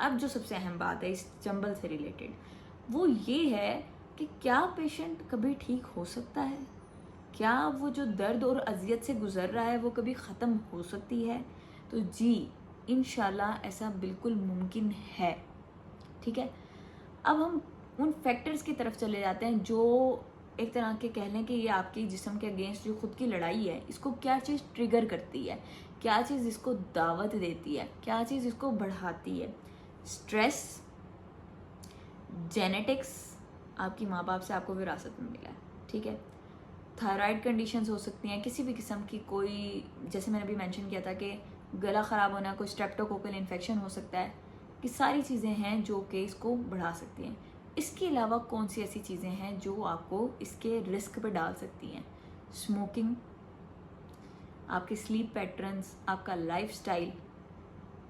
अब जो सबसे अहम बात है इस चंबल से रिलेटेड, वो ये है कि क्या पेशेंट कभी ठीक हो सकता है? क्या वो जो दर्द और अजियत से गुजर रहा है वो कभी ख़त्म हो सकती है? तो जी, इंशाल्लाह ऐसा बिल्कुल मुमकिन है। ठीक है, अब हम उन फैक्टर्स की तरफ चले जाते हैं जो एक तरह के कह लें कि ये आपकी जिस्म के अगेंस्ट जो खुद की लड़ाई है, इसको क्या चीज़ ट्रिगर करती है, क्या चीज़ इसको दावत देती है, क्या चीज़ इसको बढ़ाती है। स्ट्रेस, जेनेटिक्स, आपकी माँ बाप से आपको विरासत में मिला है, ठीक है। थायराइड कंडीशंस हो सकती हैं, किसी भी किस्म की कोई, जैसे मैंने अभी मेंशन किया था कि गला ख़राब होना, कोई स्ट्रेप्टोकोकल इन्फेक्शन हो सकता है, कि सारी चीज़ें हैं जो कि इसको बढ़ा सकती हैं। इसके अलावा कौन सी ऐसी चीज़ें हैं जो आपको इसके रिस्क पे डाल सकती हैं? स्मोकिंग, आपके स्लीप पैटर्न्स, आपका लाइफस्टाइल,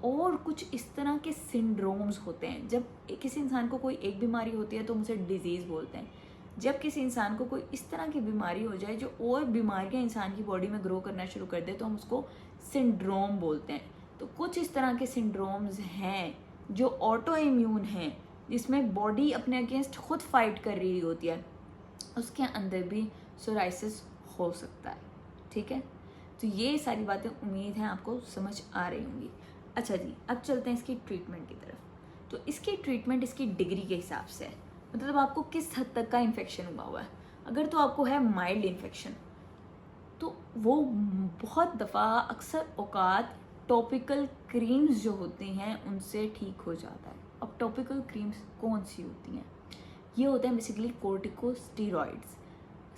और कुछ इस तरह के सिंड्रोम्स होते हैं। जब किसी इंसान को कोई एक बीमारी होती है तो हम उसे डिजीज़ बोलते हैं। जब किसी इंसान को कोई इस तरह की बीमारी हो जाए जो और बीमारियां इंसान की बॉडी में ग्रो करना शुरू कर दे तो हम उसको सिंड्रोम बोलते हैं। तो कुछ इस तरह के सिंड्रोम्स हैं जो ऑटो इम्यून हैं, जिसमें बॉडी अपने अगेंस्ट खुद फाइट कर रही होती है, उसके अंदर भी सोराइसिस हो सकता है। ठीक है, तो ये सारी बातें उम्मीद है आपको समझ आ रही होंगी। अच्छा जी, अब चलते हैं इसकी ट्रीटमेंट की तरफ। तो इसकी ट्रीटमेंट इसकी डिग्री के हिसाब से है, मतलब आपको किस हद तक का इन्फेक्शन हुआ है। अगर तो आपको है माइल्ड इन्फेक्शन, तो वो बहुत दफ़ा अक्सर औकात टॉपिकल क्रीम्स जो होती हैं उनसे ठीक हो जाता है। अब टॉपिकल क्रीम्स कौन सी होती हैं? ये होते हैं बेसिकली कोर्टिकोस्टेरॉइड्स।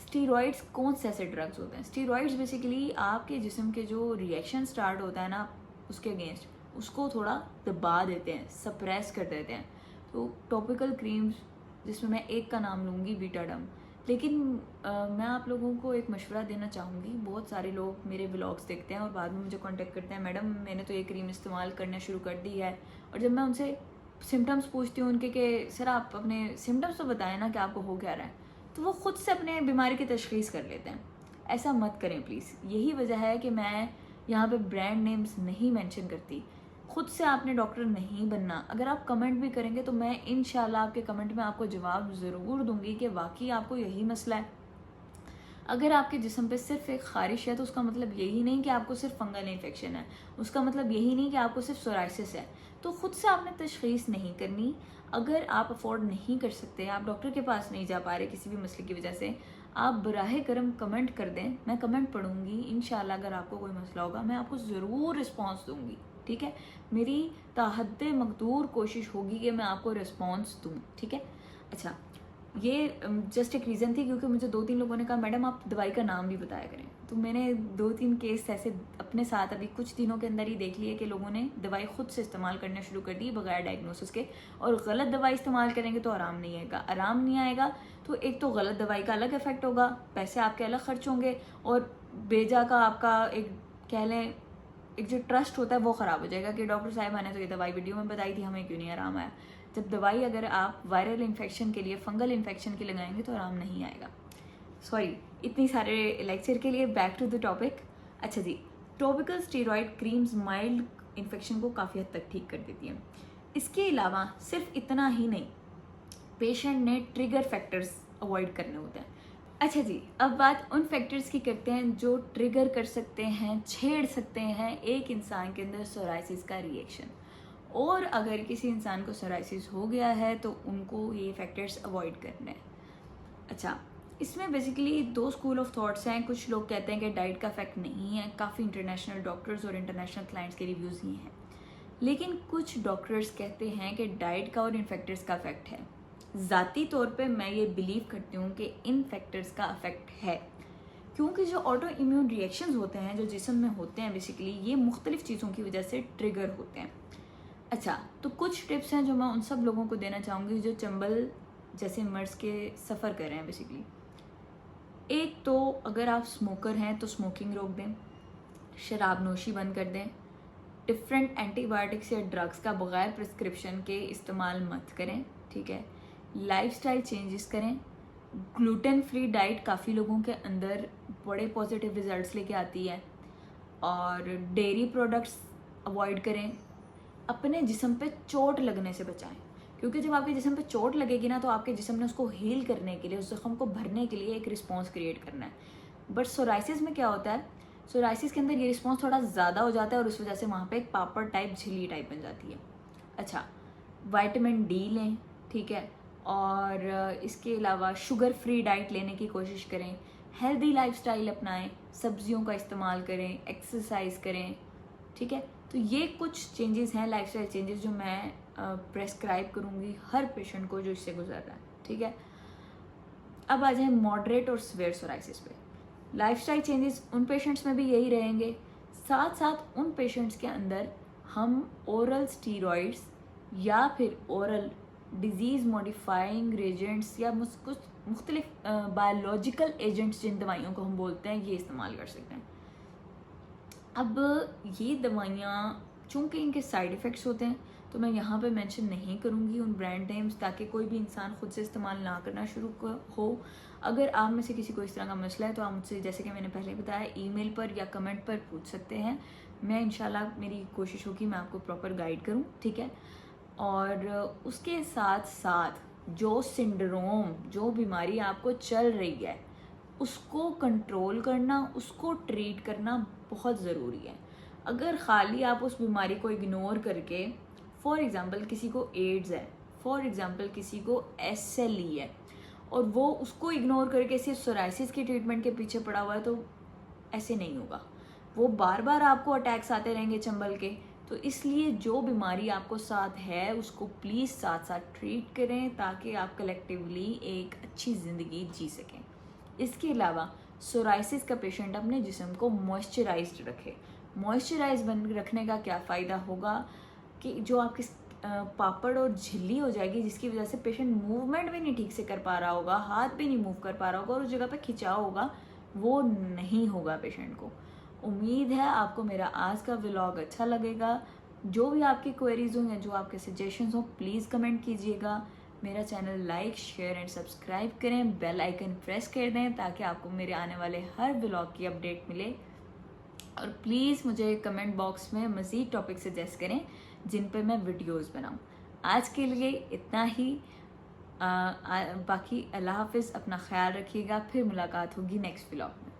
स्टीरॉइड्स कौन से ऐसे ड्रग्स होते हैं? स्टीरॉइड्स बेसिकली आपके जिस्म के जो रिएक्शन स्टार्ट होता है ना उसके अगेंस्ट, उसको थोड़ा दबा देते हैं, सप्रेस कर देते हैं। तो टॉपिकल क्रीम्स, जिसमें मैं एक का नाम लूँगी बीटाडम, लेकिन मैं आप लोगों को एक मशवरा देना चाहूँगी। बहुत सारे लोग मेरे व्लॉग्स देखते हैं और बाद में मुझे कांटेक्ट करते हैं, मैडम मैंने तो ये क्रीम इस्तेमाल करना शुरू कर दी है। और जब मैं उनसे सिम्टम्स पूछती हूँ उनके कि सर आप अपने सिम्टम्स तो बताएं ना कि आपको हो क्या रहा है, तो वो खुद से अपने बीमारी की तशख़ीस कर लेते हैं। ऐसा मत करें प्लीज़। यही वजह है कि मैं यहाँ पे ब्रांड नेम्स नहीं मेंशन करती। खुद से आपने डॉक्टर नहीं बनना। अगर आप कमेंट भी करेंगे तो मैं इंशाल्लाह आपके कमेंट में आपको जवाब ज़रूर दूंगी कि वाकई आपको यही मसला है। अगर आपके जिस्म पे सिर्फ एक खारिश है तो उसका मतलब यही नहीं कि आपको सिर्फ फंगल इन्फेक्शन है, उसका मतलब यही नहीं कि आपको सिर्फ सोराइसिस है। तो खुद से आपने तशख़ीस नहीं करनी। अगर आप अफोर्ड नहीं कर सकते, आप डॉक्टर के पास नहीं जा पा रहे किसी भी मसले की वजह से, आप बराह करम कमेंट कर दें, मैं कमेंट पढ़ूंगी। इंशाल्लाह अगर आपको कोई मसला होगा मैं आपको ज़रूर रिस्पॉन्स दूंगी। ठीक है, मेरी ताहद्दे मकदूर कोशिश होगी कि मैं आपको रिस्पॉन्स दूँ। ठीक है, अच्छा, ये जस्ट एक रीज़न थी क्योंकि मुझे 2-3 लोगों ने कहा मैडम आप दवाई का नाम भी बताया करें। तो मैंने 2-3 केस ऐसे अपने साथ अभी कुछ दिनों के अंदर ही देख लिए कि लोगों ने दवाई खुद से इस्तेमाल करना शुरू कर दी बगैर डायग्नोसिस के। और गलत दवाई इस्तेमाल करेंगे तो आराम नहीं आएगा। आराम नहीं आएगा तो एक तो गलत दवाई का अलग इफेक्ट होगा, पैसे आपके अलग खर्च होंगे, और बेजा का आपका एक कह लें एक जो ट्रस्ट होता है वो ख़राब हो जाएगा कि डॉक्टर साहिबा ने तो ये दवाई वीडियो में बताई थी, हमें क्यों नहीं आराम आया। जब दवाई अगर आप वायरल इन्फेक्शन के लिए, फंगल इन्फेक्शन के लिए लगाएंगे तो आराम नहीं आएगा। सॉरी, इतनी सारे लेक्चर के लिए बैक टू द टॉपिक। अच्छा जी, topical steroid creams mild infection को काफ़ी हद तक ठीक कर देती हैं। इसके अलावा सिर्फ इतना ही नहीं, पेशेंट ने ट्रिगर फैक्टर्स अवॉइड करने होते हैं। अच्छा जी, अब बात उन फैक्टर्स की करते हैं जो ट्रिगर कर सकते हैं, छेड़ सकते हैं एक इंसान के अंदर सोराइसिस का रिएक्शन। और अगर किसी इंसान को सोराइसिस हो गया है तो उनको ये फैक्टर्स अवॉइड करने हैं। अच्छा, इसमें बेसिकली 2 स्कूल ऑफ थॉट्स हैं। कुछ लोग कहते हैं कि डाइट का इफेक्ट नहीं है, काफ़ी इंटरनेशनल डॉक्टर्स और इंटरनेशनल क्लाइंट्स के रिव्यूज़ ही हैं। लेकिन कुछ डॉक्टर्स कहते हैं कि डाइट का और इन फैक्टर्स का इफेक्ट है। ज़ाती तौर पे मैं ये बिलीव करती हूँ कि इन फैक्टर्स का इफेक्ट है, क्योंकि जो ऑटो इम्यून रिएक्शंस होते हैं जो जिस्म में होते हैं बेसिकली ये मुख्तलिफ चीज़ों की वजह से ट्रिगर होते हैं। अच्छा, तो कुछ टिप्स हैं जो मैं उन सब लोगों को देना चाहूँगी जो चंबल जैसे मर्ज के सफ़र कर रहे हैं बेसिकली। एक तो अगर आप स्मोकर हैं तो स्मोकिंग रोक दें, शराब नोशी बंद कर दें, डिफरेंट एंटीबायोटिक्स या ड्रग्स का बगैर प्रिस्क्रिप्शन के इस्तेमाल मत करें। ठीक है, लाइफस्टाइल चेंजेस करें। ग्लूटेन फ्री डाइट काफ़ी लोगों के अंदर बड़े पॉजिटिव रिजल्ट्स लेके आती है। और डेयरी प्रोडक्ट्स अवॉइड करें। अपने जिस्म पे चोट लगने से बचाएं, क्योंकि जब आपके जिस्म पे चोट लगेगी ना तो आपके जिस्म ने उसको हील करने के लिए, उस जख्म को भरने के लिए एक रिस्पॉन्स क्रिएट करना है। बट सोराइसिस में क्या होता है, सोराइसिस के अंदर ये रिस्पॉन्स थोड़ा ज़्यादा हो जाता है और उस वजह से वहाँ पे एक पापड़ टाइप, झिल्ली टाइप बन जाती है। अच्छा, विटामिन डी लें, ठीक है, और इसके अलावा शुगर फ्री डाइट लेने की कोशिश करें, हेल्दी लाइफस्टाइल अपनाएं, सब्जियों का इस्तेमाल करें, एक्सरसाइज करें, ठीक है। तो ये कुछ चेंजेस हैं, लाइफस्टाइल चेंजेस, जो मैं प्रेस्क्राइब करूँगी हर पेशेंट को जो इससे गुजर रहा है, ठीक है। अब आ जाए मॉडरेट और सिवियर सोराइसिस पे। लाइफस्टाइल चेंजेस उन पेशेंट्स में भी यही रहेंगे, साथ साथ उन पेशेंट्स के अंदर हम ओरल स्टीरॉइड्स या फिर ओरल डिजीज़ मॉडिफाइंग एजेंट्स या कुछ मुख्तलिफ बायोलॉजिकल एजेंट्स, जिन दवाइयों को हम बोलते हैं, ये इस्तेमाल कर सकते हैं। अब ये दवाइयाँ चूँकि इनके साइड इफ़ेक्ट्स होते हैं तो मैं यहाँ पे मेंशन नहीं करूँगी उन ब्रांड नेम्स, ताकि कोई भी इंसान खुद से इस्तेमाल ना करना शुरू हो। अगर आप में से किसी को इस तरह का मसला है तो आप मुझसे, जैसे कि मैंने पहले बताया, ईमेल पर या कमेंट पर पूछ सकते हैं। मैं इंशाल्लाह, मेरी कोशिश होगी मैं आपको प्रॉपर गाइड करूँ, ठीक है। और उसके साथ साथ जो सिंड्रोम, जो बीमारी आपको चल रही है, उसको कंट्रोल करना, उसको ट्रीट करना बहुत ज़रूरी है। अगर खाली आप उस बीमारी को इग्नोर करके, फॉर एग्ज़ाम्पल किसी को एड्स है, फॉर एग्ज़ाम्पल किसी को SLE है, और वो उसको इग्नोर करके सिर्फ सोराइसिस की ट्रीटमेंट के पीछे पड़ा हुआ है, तो ऐसे नहीं होगा। वो बार बार आपको अटैक्स आते रहेंगे चंबल के। तो इसलिए जो बीमारी आपको साथ है उसको प्लीज़ साथ साथ ट्रीट करें, ताकि आप कलेक्टिवली एक अच्छी ज़िंदगी जी सकें। इसके अलावा सोराइसिस का पेशेंट अपने जिस्म को मॉइस्चराइज्ड रखे। मॉइस्चराइज बन रखने का क्या फ़ायदा होगा कि जो आपकी पापड़ और झिल्ली हो जाएगी, जिसकी वजह से पेशेंट मूवमेंट भी नहीं ठीक से कर पा रहा होगा, हाथ भी नहीं मूव कर पा रहा होगा, और उस जगह पे खिंचाव होगा, वो नहीं होगा पेशेंट को। उम्मीद है आपको मेरा आज का व्लॉग अच्छा लगेगा। जो भी आपकी क्वेरीज हों या जो आपके सजेशंस हों, प्लीज़ कमेंट कीजिएगा। मेरा channel like, share and subscribe करें, बेल आइकन प्रेस कर दें ताकि आपको मेरे आने वाले हर व्लॉग की अपडेट मिले। और प्लीज़ मुझे कमेंट बॉक्स में मज़ीद टॉपिक सजेस्ट करें जिन पर मैं वीडियोस बनाऊं। आज के लिए इतना ही। बाकी अल्लाह हाफिज़, अपना ख्याल रखिएगा, फिर मुलाकात होगी नेक्स्ट व्लॉग में।